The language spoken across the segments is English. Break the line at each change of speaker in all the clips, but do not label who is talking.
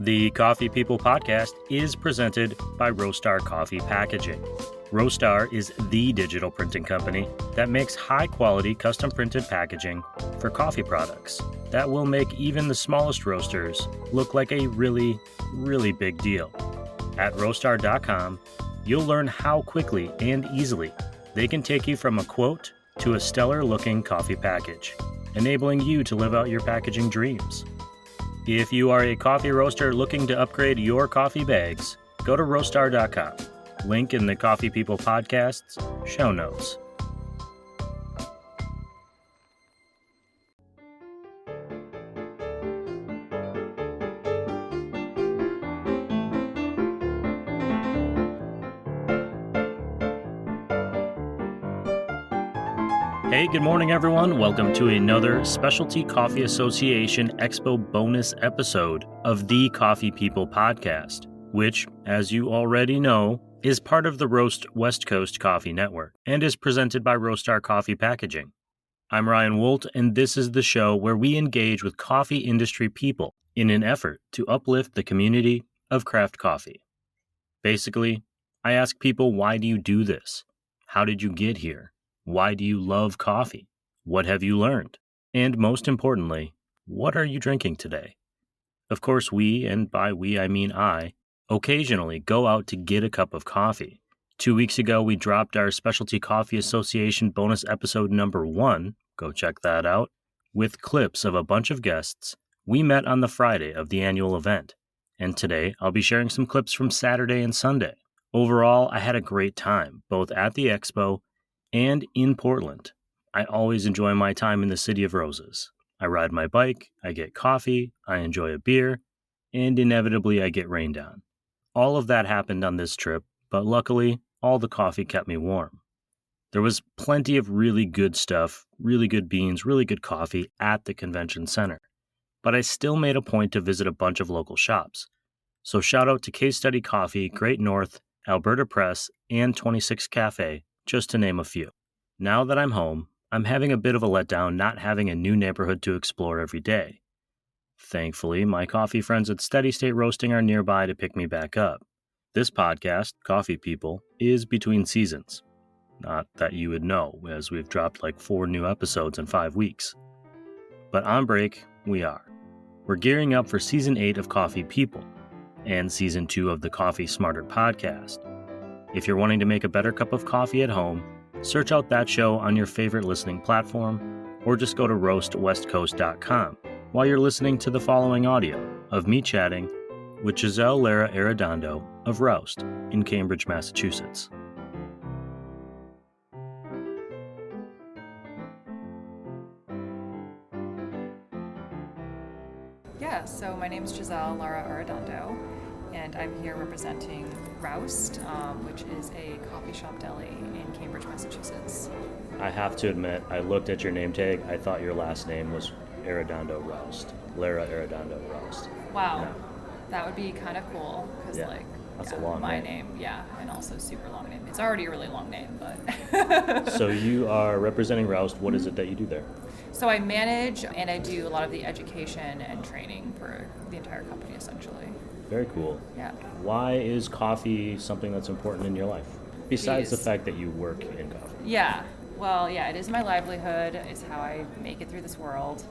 The Coffee People podcast is presented by Roaster Coffee Packaging. Roaster is the digital printing company that makes high-quality custom-printed packaging for coffee products that will make even the smallest roasters look like a really, really big deal. At roaster.com, you'll learn how quickly and easily they can take you from a quote to a stellar-looking coffee package, enabling you to live out your packaging dreams. If you are a coffee roaster looking to upgrade your coffee bags, go to roaster.com. Link in the Coffee People podcast's show notes. Hey, good morning, everyone. Welcome to another Specialty Coffee Association Expo bonus episode of the Coffee People podcast, which, as you already know, is part of the Roast West Coast Coffee Network and is presented by Roaster Coffee Packaging. I'm Ryan Woldt, and this is the show where we engage with coffee industry people in an effort to uplift the community of craft coffee. Basically, I ask people, why do you do this? How did you get here? Why do you love coffee? What have you learned? And most importantly, what are you drinking today? Of course, we, and by we I mean I, occasionally go out to get a cup of coffee. 2 weeks ago, we dropped our Specialty Coffee Association bonus episode number 1, go check that out, with clips of a bunch of guests we met on the Friday of the annual event. And today, I'll be sharing some clips from Saturday and Sunday. Overall, I had a great time, both at the Expo and in Portland. I always enjoy my time in the City of Roses. I ride my bike, I get coffee, I enjoy a beer, and inevitably I get rained on. All of that happened on this trip, but luckily, all the coffee kept me warm. There was plenty of really good stuff, really good beans, really good coffee at the convention center. But I still made a point to visit a bunch of local shops. So shout out to Case Study Coffee, Great North, Alberta Press, and 26 Cafe, just to name a few. Now that I'm home, I'm having a bit of a letdown not having a new neighborhood to explore every day. Thankfully, my coffee friends at Steady State Roasting are nearby to pick me back up. This podcast, Coffee People, is between seasons. Not that you would know, as we've dropped like 4 new episodes in 5 weeks. But on break, we are. We're gearing up for Season 8 of Coffee People, and Season 2 of the Coffee Smarter podcast. If you're wanting to make a better cup of coffee at home, search out that show on your favorite listening platform, or just go to roastwestcoast.com while you're listening to the following audio of me chatting with Giselle Lara Arredondo of Roust in Cambridge, Massachusetts.
Yeah, so my name is Giselle Lara Arredondo, and I'm here representing Roust, which is a coffee shop deli in Cambridge, Massachusetts.
I have to admit, I looked at your name tag. I thought your last name was Arredondo Roust. Lara Arredondo Roust.
Wow,
Yeah.
That would be kind of cool, because
that's a long
my
name.
and also super long name. It's already a really long name, but...
So you are representing Roust. What is it that you do there?
So I manage and I do a lot of the education and training for the entire company, essentially.
Very cool.
Yeah.
Why is coffee something that's important in your life? Besides the
Jeez.
fact that you work in coffee.
Yeah. Well, it is my livelihood. It's how I make it through this world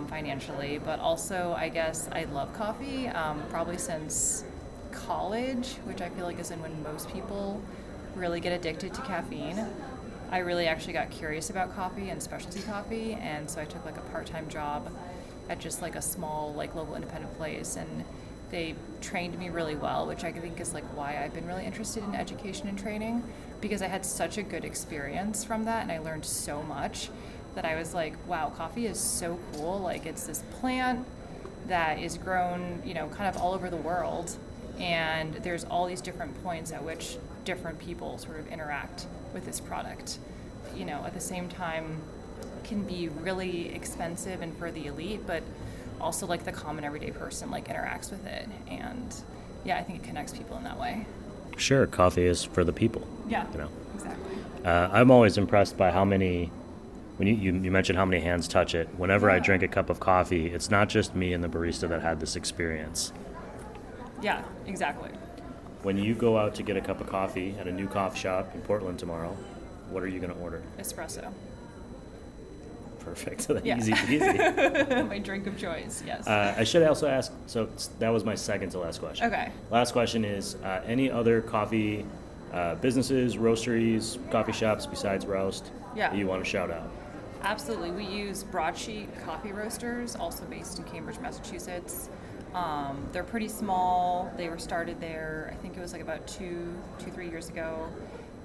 financially. But also, I guess I love coffee probably since college, which I feel like is when most people really get addicted to caffeine. I really actually got curious about coffee and specialty coffee, and so I took like a part-time job at just like a small like local independent place, and they trained me really well, which I think is like why I've been really interested in education and training, because I had such a good experience from that and I learned so much that I was like, wow, coffee is so cool. Like, it's this plant that is grown, kind of all over the world, and there's all these different points at which different people sort of interact with this product. At the same time, can be really expensive and for the elite, but also like the common everyday person like interacts with it, and I think it connects people in that way.
Sure, coffee is for the people.
Yeah, exactly.
I'm always impressed by how many, when you mentioned how many hands touch it. Whenever I drink a cup of coffee, it's not just me and the barista that had this experience.
Yeah, exactly.
When you go out to get a cup of coffee at a new coffee shop in Portland tomorrow, what are you going to order?
Espresso.
Perfect.
Yeah.
Easy peasy.
My drink of choice, yes.
I should also ask, so that was my second to last question.
Okay.
Last question is, any other coffee businesses, roasteries, coffee shops besides Roast that you want to shout out?
Absolutely. We use Broadsheet Coffee Roasters, also based in Cambridge, Massachusetts. They're pretty small. They were started there, I think it was like about 3 years ago.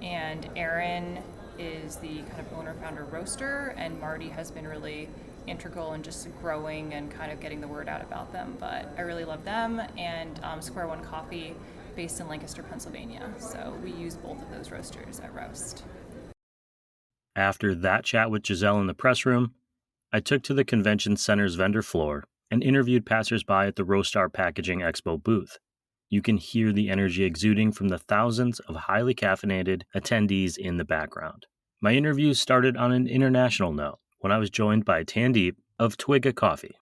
And Aaron is the kind of owner, founder, Rooster, and Marty has been really integral in just growing and kind of getting the word out about them. But I really love them, and Square One Coffee, based in Lancaster, Pennsylvania. So we use both of those roasters at Roast.
After that chat with Giselle in the press room, I took to the convention center's vendor floor and interviewed passersby at the Roaster Packaging Expo booth. You can hear the energy exuding from the thousands of highly caffeinated attendees in the background. My interview started on an international note when I was joined by Tandeep of Twiga Coffee.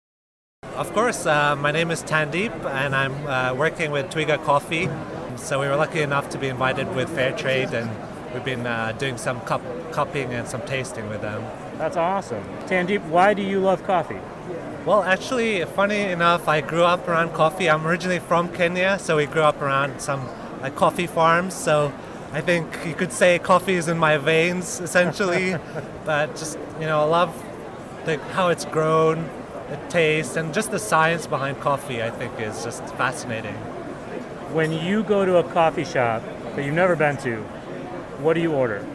Of course, my name is Tandeep and I'm working with Twiga Coffee. So we were lucky enough to be invited with Fairtrade, and we've been doing some cupping and some tasting with them.
That's awesome. Tandeep, why do you love coffee?
Well, actually, funny enough, I grew up around coffee. I'm originally from Kenya, so we grew up around some coffee farms. So I think you could say coffee is in my veins, essentially. But just, I love how it's grown, the taste, and just the science behind coffee, I think, is just fascinating.
When you go to a coffee shop that you've never been to, what do you order?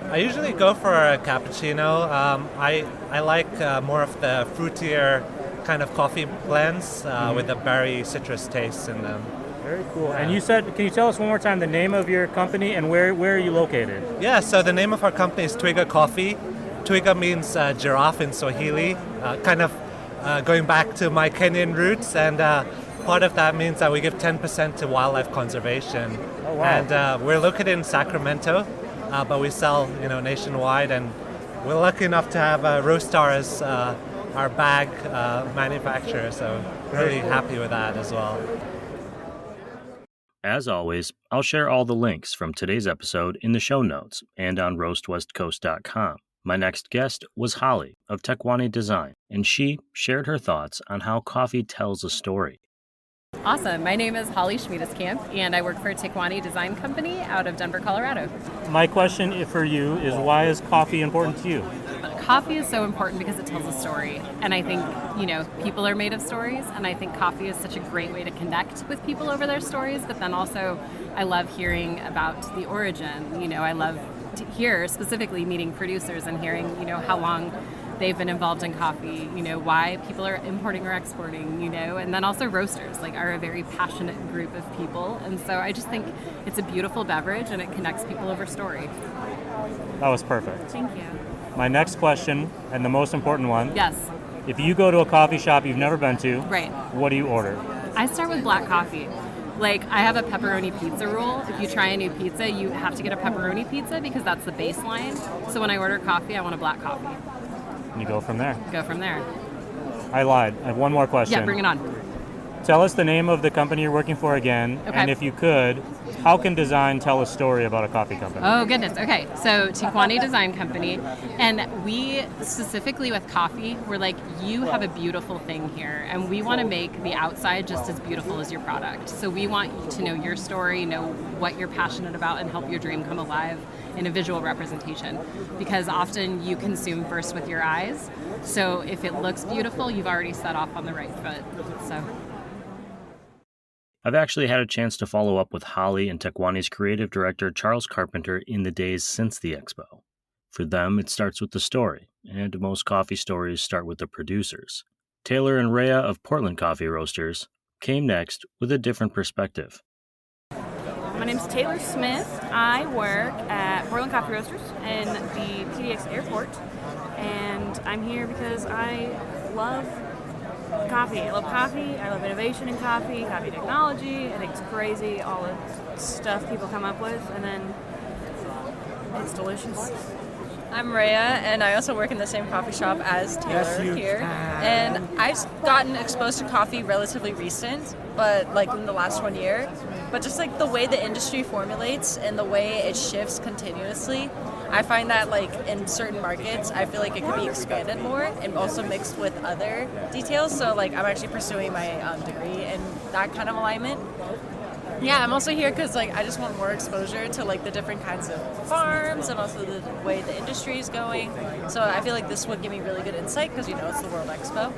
I usually go for a cappuccino. I like more of the fruitier kind of coffee blends with the berry citrus taste in them.
Very cool. And you said, can you tell us one more time the name of your company and where are you located?
Yeah, so the name of our company is Twiga Coffee. Twiga means giraffe in Swahili, kind of going back to my Kenyan roots, and part of that means that we give 10% to wildlife conservation.
Oh, wow.
And we're located in Sacramento. But we sell, nationwide, and we're lucky enough to have Roaster as our bag manufacturer, so really happy with that as well.
As always, I'll share all the links from today's episode in the show notes and on roastwestcoast.com. My next guest was Holly of Tekwani Design, and she shared her thoughts on how coffee tells a story.
Awesome. My name is Holly Schmiedeskamp, and I work for Tekwani Design Company out of Denver, Colorado.
My question for you is, why is coffee important to you?
Coffee is so important because it tells a story. And I think, people are made of stories, and I think coffee is such a great way to connect with people over their stories. But then also, I love hearing about the origin. I love to hear, specifically meeting producers and hearing, how long they've been involved in coffee, why people are importing or exporting, and then also roasters, are a very passionate group of people. And so I just think it's a beautiful beverage and it connects people over story.
That was perfect.
Thank you.
My next question, and the most important one.
Yes.
If you go to a coffee shop you've never been to,
right,
what do you order?
I start with black coffee. I have a pepperoni pizza rule. If you try a new pizza, you have to get a pepperoni pizza because that's the baseline. So when I order coffee, I want a black coffee.
And you go from there.
Go from there.
I lied. I have one more question.
Yeah, bring it on.
Tell us the name of the company you're working for again.
Okay.
And if you could, how can design tell a story about a coffee company?
Oh, goodness. Okay. So Tekwani Design Company. And we, specifically with coffee, we're like, you have a beautiful thing here. And we want to make the outside just as beautiful as your product. So we want you to know your story, know what you're passionate about, and help your dream come alive in a visual representation. Because often you consume first with your eyes. So if it looks beautiful, you've already set off on the right foot. So
I've actually had a chance to follow up with Holly and Tekwani's creative director, Charles Carpenter, in the days since the expo. For them, it starts with the story, and most coffee stories start with the producers. Taylor and Rhea of Portland Coffee Roasters came next with a different perspective.
My name is Taylor Smith. I work at Portland Coffee Roasters in the PDX airport, and I'm here because I love coffee. I love coffee. I love innovation in coffee technology. I think it's crazy, all the stuff people come up with, and then it's delicious.
I'm Rhea, and I also work in the same coffee shop as Taylor here. And I've gotten exposed to coffee relatively recent, but like in the last 1 year. But just like the way the industry formulates and the way it shifts continuously, I find that like in certain markets, I feel like it could be expanded more and also mixed with other details. So like I'm actually pursuing my degree in that kind of alignment. Yeah, I'm also here because like I just want more exposure to like the different kinds of farms and also the way the industry is going. So I feel like this would give me really good insight because it's the World Expo.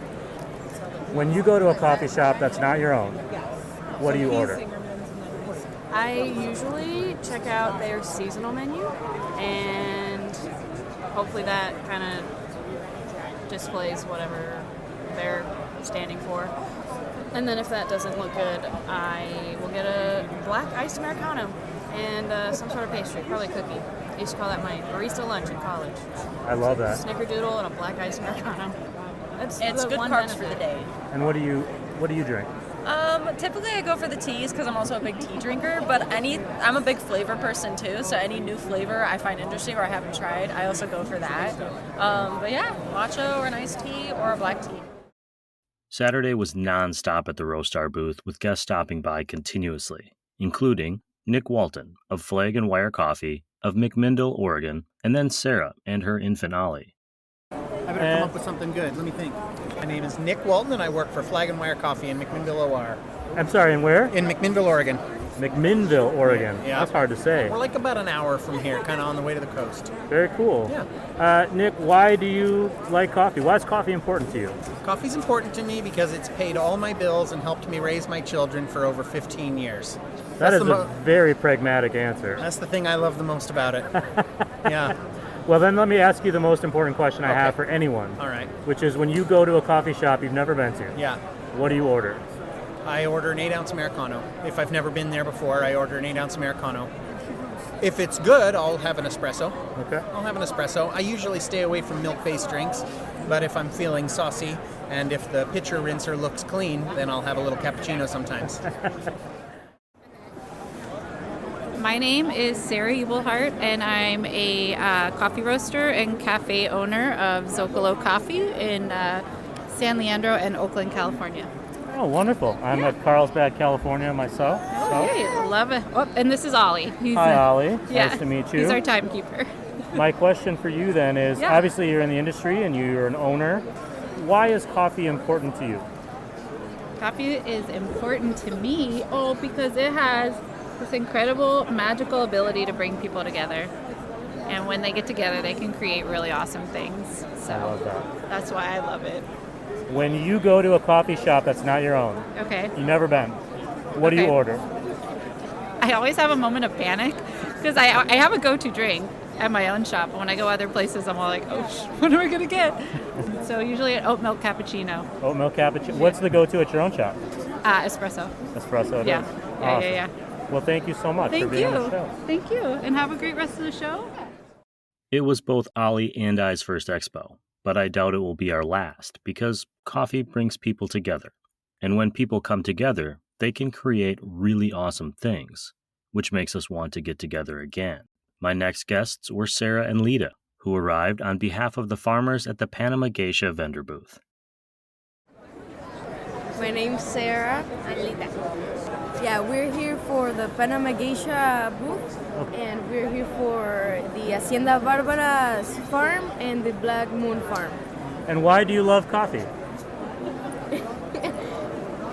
When you go to a coffee shop that's not your own, what do you order?
I usually check out their seasonal menu, and hopefully that kind of displays whatever they're standing for. And then if that doesn't look good, I will get a black iced Americano and some sort of pastry, probably a cookie. I used to call that my barista lunch in college.
I love that.
Snickerdoodle and a black iced Americano.
It's good carbs for the day.
And what do you drink?
Typically I go for the teas because I'm also a big tea drinker, but I'm a big flavor person too, so any new flavor I find interesting or I haven't tried, I also go for that. But yeah, matcha or an iced tea or a black tea.
Saturday was non-stop at the Rooster booth with guests stopping by continuously, including Nick Walton of Flag and Wire Coffee of McMinnville, Oregon, and then Sarah and her infant Ollie.
I better come up with something good. Let me think. My name is Nick Walton, and I work for Flag and Wire Coffee in McMinnville, OR.
I'm sorry, and where?
In McMinnville, Oregon.
McMinnville, Oregon.
Yeah.
That's hard to say.
We're like about an hour from here, kind of on the way to the coast.
Very cool.
Yeah.
Nick, why do you like coffee? Why is coffee important to you?
Coffee's important to me because it's paid all my bills and helped me raise my children for over 15 years.
That is a very pragmatic answer.
That's the thing I love the most about it. Yeah.
Well, then let me ask you the most important question I have for anyone.
All right.
Which is when you go to a coffee shop you've never been to,
Yeah.
what do you order?
I order an 8-ounce Americano. If I've never been there before, I order an 8-ounce Americano. If it's good, I'll have an espresso.
Okay.
I'll have an espresso. I usually stay away from milk-based drinks, but if I'm feeling saucy and if the pitcher rinser looks clean, then I'll have a little cappuccino sometimes.
My name is Sarah Ebelhart, and I'm a coffee roaster and cafe owner of Zocalo Coffee in San Leandro and Oakland, California.
Oh, wonderful. I'm at Carlsbad, California myself.
Okay, love it. Oh, and this is Ollie.
Hi, Ollie.
Yeah,
Nice to meet you.
He's our timekeeper.
My question for you then is, obviously you're in the industry and you're an owner. Why is coffee important to you?
Coffee is important to me, because it has this incredible magical ability to bring people together. And when they get together, they can create really awesome things. So
I love that.
That's why I love it.
When you go to a coffee shop that's not your own,
Okay.
you've never been, what do you order?
I always have a moment of panic because I have a go-to drink at my own shop. When I go other places, I'm all like, what am I going to get? So usually an oat milk cappuccino.
Oat milk cappuccino. What's the go-to at your own shop?
Espresso.
Espresso.
Yeah.
Awesome.
Yeah.
Well, thank you so much for being on the show.
Thank you. And have a great rest of the show.
It was both Ollie and I's first expo, but I doubt it will be our last because coffee brings people together. And when people come together, they can create really awesome things, which makes us want to get together again. My next guests were Sarah and Lita, who arrived on behalf of the farmers at the Panama Geisha vendor booth.
My name's Sarah. I'm Lita. Yeah, we're here for the Panama Geisha booth, and we're here for the Hacienda Barbara's farm and the Black Moon farm.
And why do you love coffee?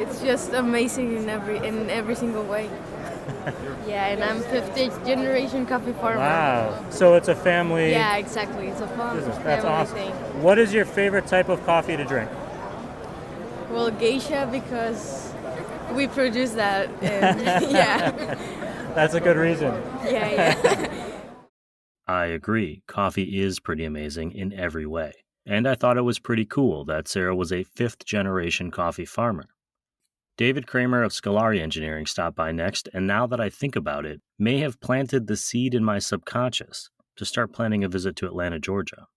It's just amazing in every single way. Yeah, and I'm 50th generation coffee farmer.
Wow. So it's a family...
Yeah, exactly. It's a fun
business.
family
That's awesome.
thing.
What is your favorite type of coffee to drink?
Well, geisha, because we produce that. And yeah.
That's a good reason.
Yeah.
I agree. Coffee is pretty amazing in every way. And I thought it was pretty cool that Sarah was a fifth-generation coffee farmer. David Kramer of Scolari Engineering stopped by next, and now that I think about it, may have planted the seed in my subconscious to start planning a visit to Atlanta, Georgia.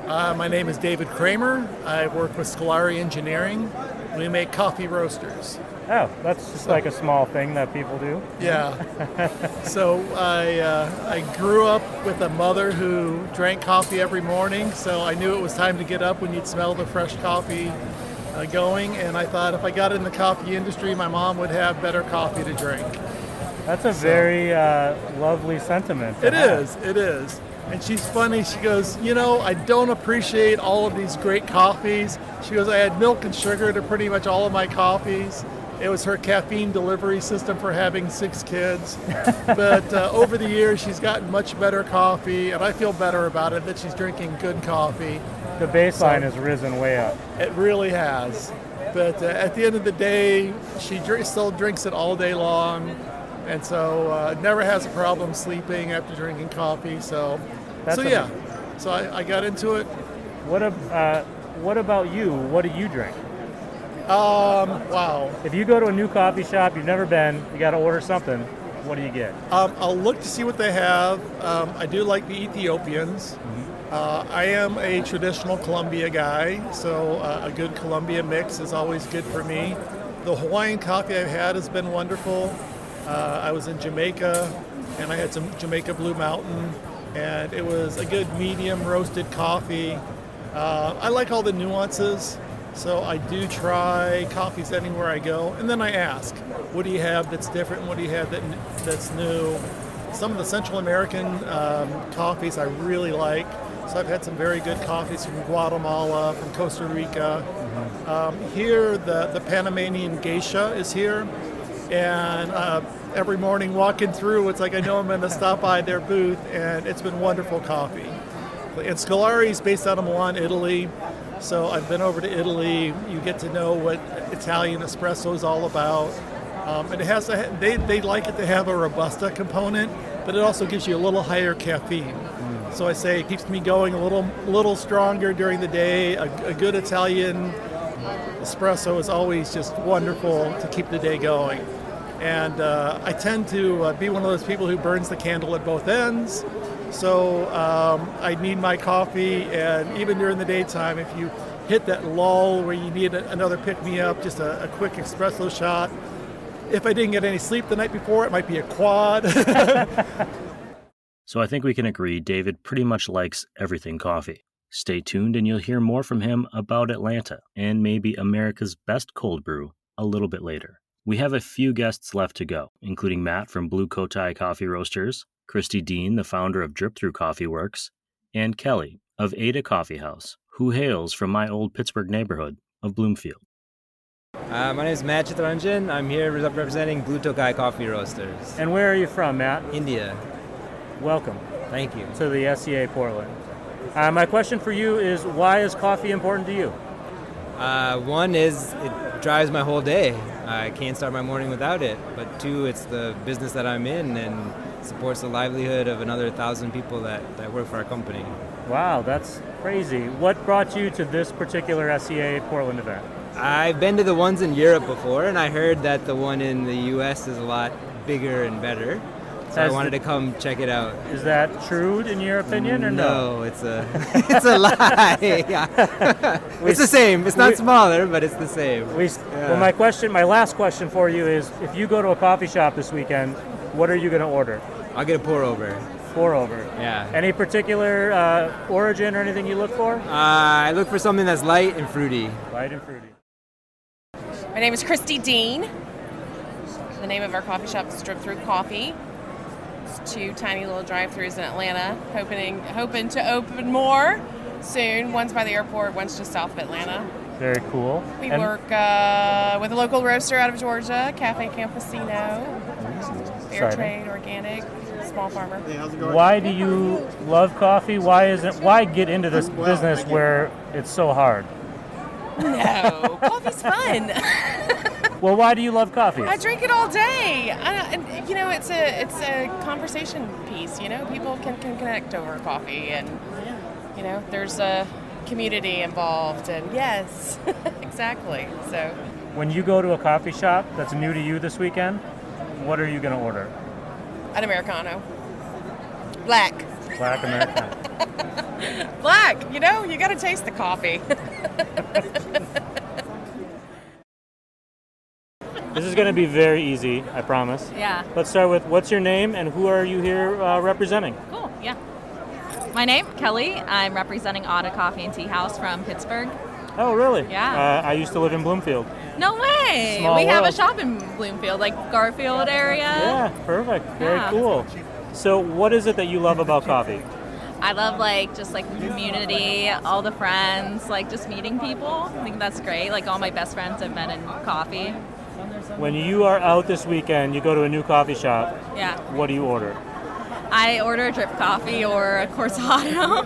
My name is David Kramer. I work with Scolari Engineering. We make coffee roasters.
Oh, that's just like a small thing that people do.
Yeah. So I grew up with a mother who drank coffee every morning, so I knew it was time to get up when you'd smell the fresh coffee going, and I thought if I got in the coffee industry, my mom would have better coffee to drink.
That's a very lovely sentiment.
It is. And she's funny. She goes, I don't appreciate all of these great coffees. She goes, I add milk and sugar to pretty much all of my coffees. It was her caffeine delivery system for having 6 kids. But over the years, she's gotten much better coffee, and I feel better about it that she's drinking good coffee.
The baseline has risen way up.
It really has. But at the end of the day, she still drinks it all day long. And so never has a problem sleeping after drinking coffee. So I got into it.
What about you? What do you drink?
Wow.
If you go to a new coffee shop you've never been, you got to order something. What do you get?
I'll look to see what they have. I do like the Ethiopians. I am a traditional Colombia guy, so a good Colombia mix is always good for me. The Hawaiian coffee I've had has been wonderful. I was in Jamaica, and I had some Jamaica Blue Mountain, and it was a good medium roasted coffee. I like all the nuances, so I do try coffees anywhere I go, and then I ask, what do you have that's different, what do you have that's new? Some of the Central American coffees I really like, so I've had some very good coffees from Guatemala, from Costa Rica. Here, the Panamanian geisha is here, and every morning walking through, it's like I know I'm going to stop by their booth, and it's been wonderful coffee. And Scolari is based out of Milan, Italy, so I've been over to Italy. You get to know what Italian espresso is all about. And it has they like it to have a Robusta component, but it also gives you a little higher caffeine. So I say it keeps me going a little stronger during the day. A good Italian espresso is always just wonderful to keep the day going. And I tend to be one of those people who burns the candle at both ends. So I need my coffee, and even during the daytime, if you hit that lull where you need another pick-me-up, just a quick espresso shot. If I didn't get any sleep the night before, it might be a quad.
So I think we can agree David pretty much likes everything coffee. Stay tuned and you'll hear more from him about Atlanta and maybe America's best cold brew a little bit later. We have a few guests left to go, including Matt from Blue Cotai Coffee Roasters, Christy Dean, the founder of Drip Through Coffee Works, and Kelly of Ada Coffee House, who hails from my old Pittsburgh neighborhood of Bloomfield.
My name is Matt Chittaranjan. I'm here representing Blue Tokai Coffee Roasters.
And where are you from, Matt?
India.
Welcome.
Thank you.
To the SCA Portland. My question for you is, why is coffee important to you?
One is it drives my whole day. I can't start my morning without it. But 2, it's the business that I'm in and supports the livelihood of another 1,000 people that work for our company.
Wow, that's crazy. What brought you to this particular SCA Portland event?
I've been to the ones in Europe before, and I heard that the one in the U.S. is a lot bigger and better. So I wanted to come check it out.
Is that true in your opinion, or no?
No, it's a lie. It's the same. It's not smaller, but it's the same.
Well, my last question for you is: if you go to a coffee shop this weekend, what are you going to order?
I'll get a pour over.
Pour over.
Yeah.
Any particular origin or anything you look for?
I look for something that's light and fruity.
Light and fruity.
My name is Christy Dean. The name of our coffee shop is Drip Through Coffee. It's 2 tiny little drive-thrus in Atlanta, hoping to open more soon. One's by the airport, one's just south of Atlanta.
Very cool.
We work with a local roaster out of Georgia, Cafe Campesino. Fair trade, organic, small farmer.
Why do you love coffee? Why get into this business where it's so hard?
No, coffee's fun.
Well, why do you love coffee?
I drink it all day. It's a conversation piece. People can connect over coffee, and there's a community involved. And yes, exactly. So
when you go to a coffee shop that's new to you this weekend, what are you going to order?
An Americano. Black
Americano.
Black, you know, you got to taste the coffee.
This is going to be very easy, I promise.
Yeah.
Let's start with what's your name and who are you here representing?
Cool, yeah. My name, Kelly. I'm representing Otta Coffee and Tea House from Pittsburgh.
Oh, really?
Yeah.
I used to live in Bloomfield.
No way!
Small
we have a
world.
shop in Bloomfield, like Garfield area.
Yeah, perfect. Very
Yeah.
cool. So what is it that you love about coffee?
I love just the community, all the friends, like just meeting people. I think that's great. Like all my best friends have been in coffee.
When you are out this weekend, you go to a new coffee shop.
Yeah.
What do you order?
I order a drip coffee or a cortado.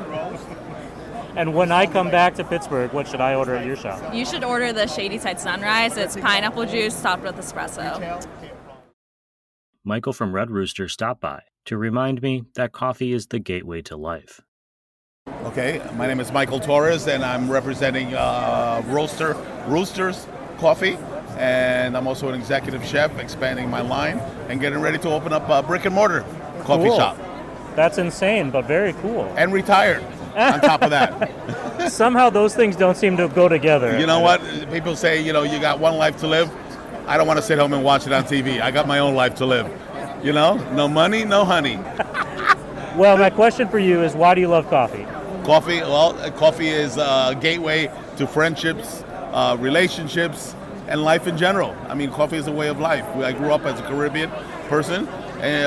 And when I come back to Pittsburgh, what should I order at your shop?
You should order the Shady Side Sunrise. It's pineapple juice topped with espresso.
Michael from Red Rooster stopped by to remind me that coffee is the gateway to life.
Okay, my name is Michael Torres, and I'm representing Rooster's Coffee, and I'm also an executive chef, expanding my line and getting ready to open up a brick and mortar coffee
Cool.
shop.
That's insane, but very cool.
And retired on top of that.
Somehow those things don't seem to go together.
You know what? People say, you got one life to live. I don't want to sit home and watch it on TV. I got my own life to live. No money, no honey.
Well, my question for you is, why do you love coffee?
Coffee is a gateway to friendships, relationships, and life in general. I mean, coffee is a way of life. I grew up as a Caribbean person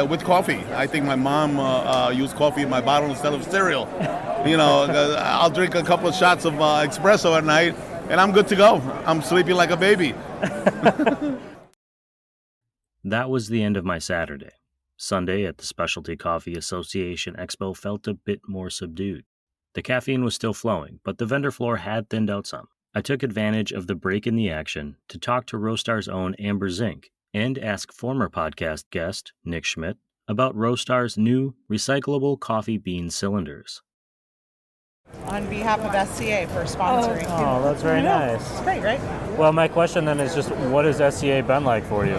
with coffee. I think my mom used coffee in my bottle instead of cereal. I'll drink a couple of shots of espresso at night, and I'm good to go. I'm sleeping like a baby.
That was the end of my Saturday. Sunday at the Specialty Coffee Association Expo felt a bit more subdued. The caffeine was still flowing, but the vendor floor had thinned out some. I took advantage of the break in the action to talk to Roastar's own Amber Zink and ask former podcast guest Nick Schmidt about Roastar's new recyclable coffee bean cylinders.
On behalf of SCA for sponsoring.
Oh, that's very nice.
It's great, right?
Well, my question then is just, what has SCA been like for you?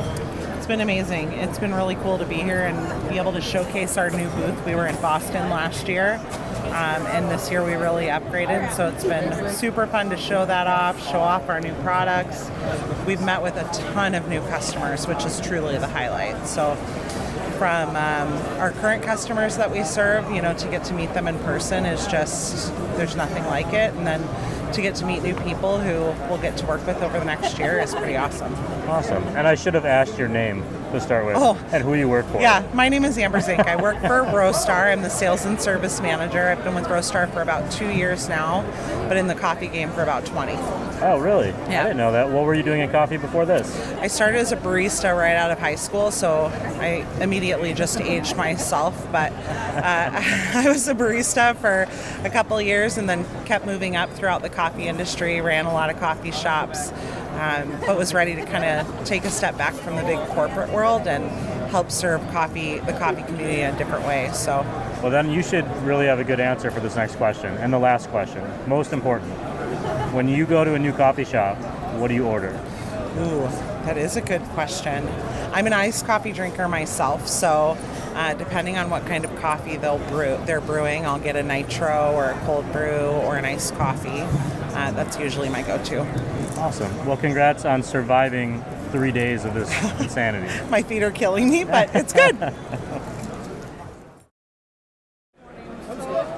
It's been amazing. It's been really cool to be here and be able to showcase our new booth. We were in Boston last year, and this year we really upgraded, so it's been super fun to show that off, show off our new products. We've met with a ton of new customers, which is truly the highlight. So from our current customers that we serve, to get to meet them in person is just, there's nothing like it. And then to get to meet new people who we'll get to work with over the next year is pretty awesome.
Awesome. And I should have asked your name to start with and who you work for.
Yeah, my name is Amber Zink. I work for Roastar. I'm the sales and service manager. I've been with Roastar for about 2 years now, but in the coffee game for about 20.
Oh, really?
Yeah.
I didn't know that. What were you doing in coffee before this?
I started as a barista right out of high school, so I immediately just aged myself. But I was a barista for a couple of years and then kept moving up throughout the coffee industry, ran a lot of coffee shops, but was ready to kind of take a step back from the big corporate world and help serve the coffee community in a different way. So,
well, then you should really have a good answer for this next question. And the last question, most important. When you go to a new coffee shop, what do you order?
Ooh, that is a good question. I'm an iced coffee drinker myself, so depending on what kind of coffee they're brewing, I'll get a nitro or a cold brew or an iced coffee. That's usually my go-to.
Awesome. Well, congrats on surviving 3 days of this insanity.
My feet are killing me, but it's good.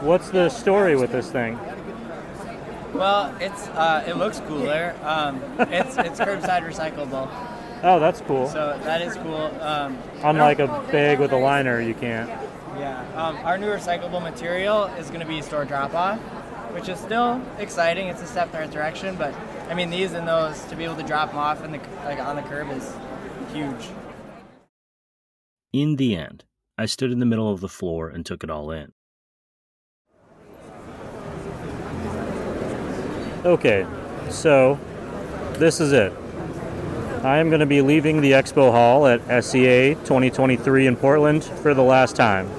What's the story with this thing?
Well, it looks cooler. It's curbside recyclable.
Oh, that's cool.
So that is cool.
Unlike a bag with a liner, you can't.
Yeah. Our new recyclable material is going to be store drop-off, which is still exciting. It's a step in the right direction, but I mean, these and those, to be able to drop them off on the curb is huge.
In the end, I stood in the middle of the floor and took it all in. Okay, so this is it. I am going to be leaving the Expo Hall at SCA 2023 in Portland for the last time.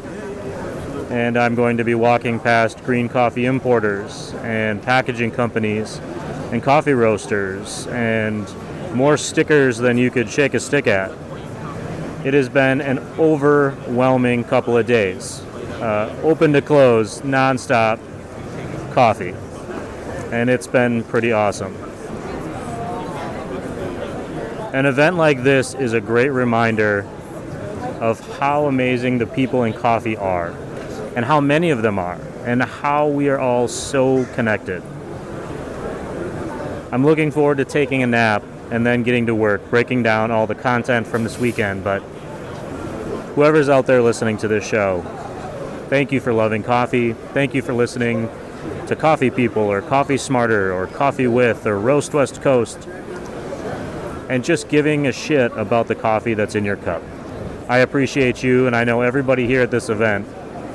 And I'm going to be walking past green coffee importers and packaging companies and coffee roasters and more stickers than you could shake a stick at. It has been an overwhelming couple of days. Open to close, nonstop. coffee, and it's been pretty awesome. An event like this is a great reminder of how amazing the people in coffee are, and how many of them are, and how we are all so connected. I'm looking forward to taking a nap and then getting to work, breaking down all the content from this weekend, but whoever's out there listening to this show, thank you for loving coffee. Thank you for listening to Coffee People, or Coffee Smarter, or Coffee With, or Roast West Coast, and just giving a shit about the coffee that's in your cup. I appreciate you, and I know everybody here at this event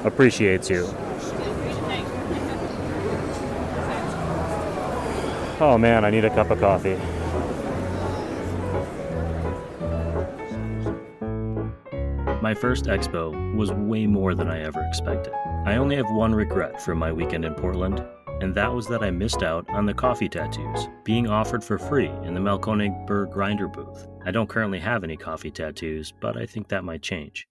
appreciates you. Oh man, I need a cup of coffee. My first Expo was way more than I ever expected. I only have one regret from my weekend in Portland, and that was that I missed out on the coffee tattoos being offered for free in the Melkonigsburg grinder booth. I don't currently have any coffee tattoos, but I think that might change.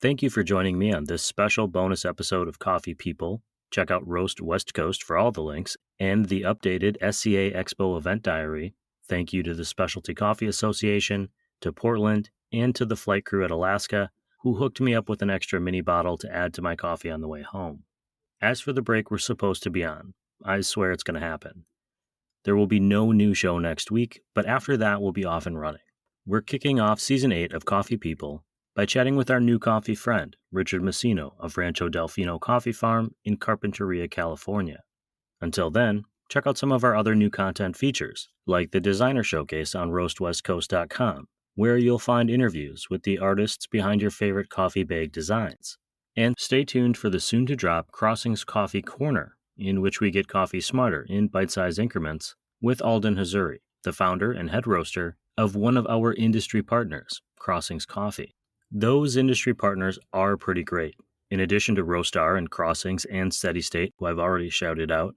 Thank you for joining me on this special bonus episode of Coffee People. Check out Roast West Coast for all the links and the updated SCA Expo event diary. Thank you to the Specialty Coffee Association, to Portland, and to the flight crew at Alaska, who hooked me up with an extra mini bottle to add to my coffee on the way home. As for the break we're supposed to be on, I swear it's going to happen. There will be no new show next week, but after that we'll be off and running. We're kicking off Season 8 of Coffee People by chatting with our new coffee friend, Richard Messino of Rancho Delfino Coffee Farm in Carpinteria, California. Until then, check out some of our other new content features, like the Designer Showcase on roastwestcoast.com, where you'll find interviews with the artists behind your favorite coffee bag designs. And stay tuned for the soon-to-drop Crossings Coffee Corner, in which we get coffee smarter in bite-sized increments with Alden Hazuri, the founder and head roaster of one of our industry partners, Crossings Coffee. Those industry partners are pretty great. In addition to Roaster and Crossings and Steady State, who I've already shouted out,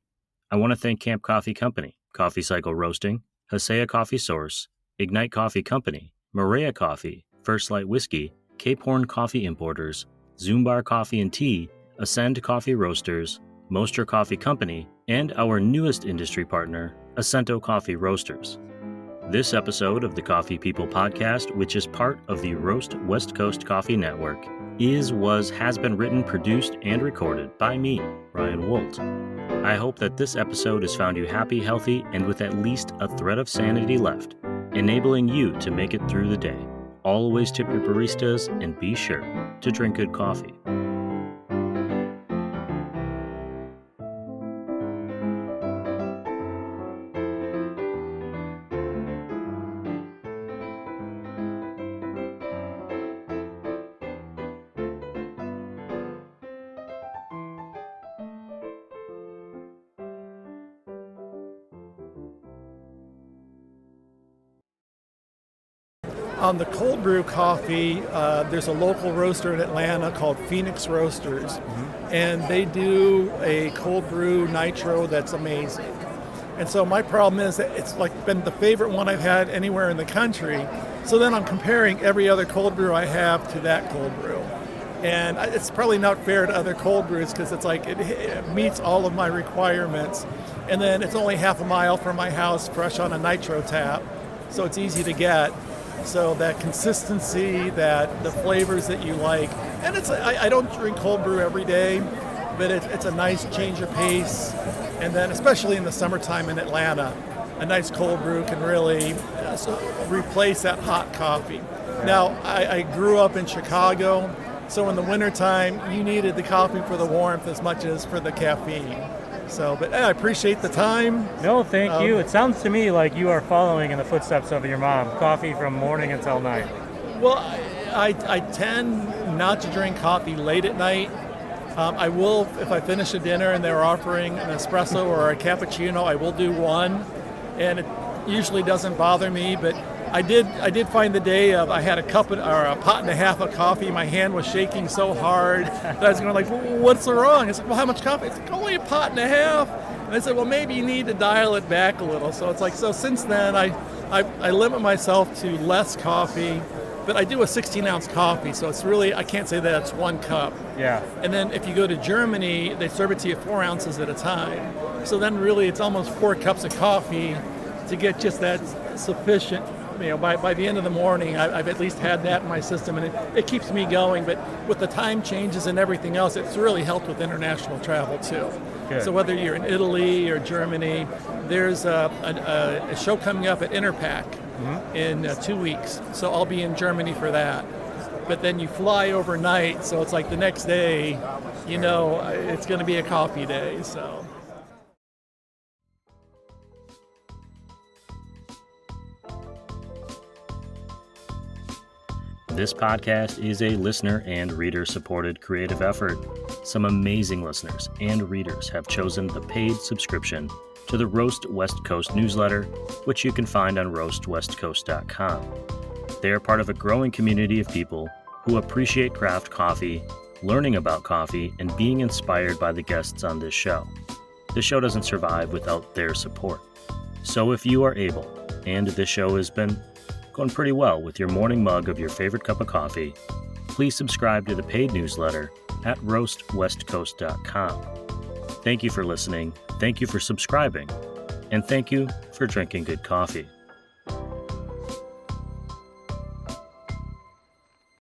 I want to thank Camp Coffee Company, Coffee Cycle Roasting, Hasea Coffee Source, Ignite Coffee Company, Maria Coffee, First Light Whiskey, Cape Horn Coffee Importers, Zumbar Coffee and Tea, Ascend Coffee Roasters, Moster Coffee Company, and our newest industry partner, Ascento Coffee Roasters. This episode of the Coffee People podcast, which is part of the Roast West Coast Coffee Network, has been written, produced, and recorded by me, Ryan Woldt. I hope that this episode has found you happy, healthy, and with at least a thread of sanity left, enabling you to make it through the day. Always tip your baristas and be sure to drink good coffee.
On the cold brew coffee, there's a local roaster in Atlanta called Phoenix Roasters, and they do a cold brew nitro that's amazing. And so my problem is that it's like been the favorite one I've had anywhere in the country. So then I'm comparing every other cold brew I have to that cold brew. And it's probably not fair to other cold brews because it's like it meets all of my requirements. And then it's only half a mile from my house, fresh on a nitro tap, so it's easy to get. So that consistency, that the flavors that you like, and I don't drink cold brew every day, but it's a nice change of pace. And then especially in the summertime in Atlanta, a nice cold brew can really replace that hot coffee. Now, I grew up in Chicago, so in the wintertime, you needed the coffee for the warmth as much as for the caffeine. So, but I appreciate the time.
No, thank you. It sounds to me like you are following in the footsteps of your mom. Coffee from morning until night.
Well, I tend not to drink coffee late at night. I will, if I finish a dinner and they're offering an espresso or a cappuccino, I will do one. And it usually doesn't bother me, but I did find the day of I had a pot and a half of coffee. My hand was shaking so hard that I was going like, well, what's wrong? It's like, well, how much coffee? It's like, only a pot and a half. And I said, well, maybe you need to dial it back a little. So it's like, so since then I limit myself to less coffee But I do a 16-ounce coffee, so it's really, I can't say that it's 1 cup.
Yeah.
And then if you go to Germany, they serve it to you 4 ounces at a time. So then really it's almost 4 cups of coffee to get just that sufficient. By the end of the morning, I've at least had that in my system, and it keeps me going. But with the time changes and everything else, it's really helped with international travel too.
Good.
So whether you're in Italy or Germany, there's a show coming up at Interpack in 2 weeks. So I'll be in Germany for that. But then you fly overnight, so it's like the next day, it's going to be a coffee day. So.
This podcast is a listener and reader-supported creative effort. Some amazing listeners and readers have chosen the paid subscription to the Roast West Coast newsletter, which you can find on roastwestcoast.com. They are part of a growing community of people who appreciate craft coffee, learning about coffee, and being inspired by the guests on this show. This show doesn't survive without their support. So if you are able, and this show has been going pretty well with your morning mug of your favorite cup of coffee, please subscribe to the paid newsletter at roastwestcoast.com. Thank you for listening, thank you for subscribing, and thank you for drinking good coffee.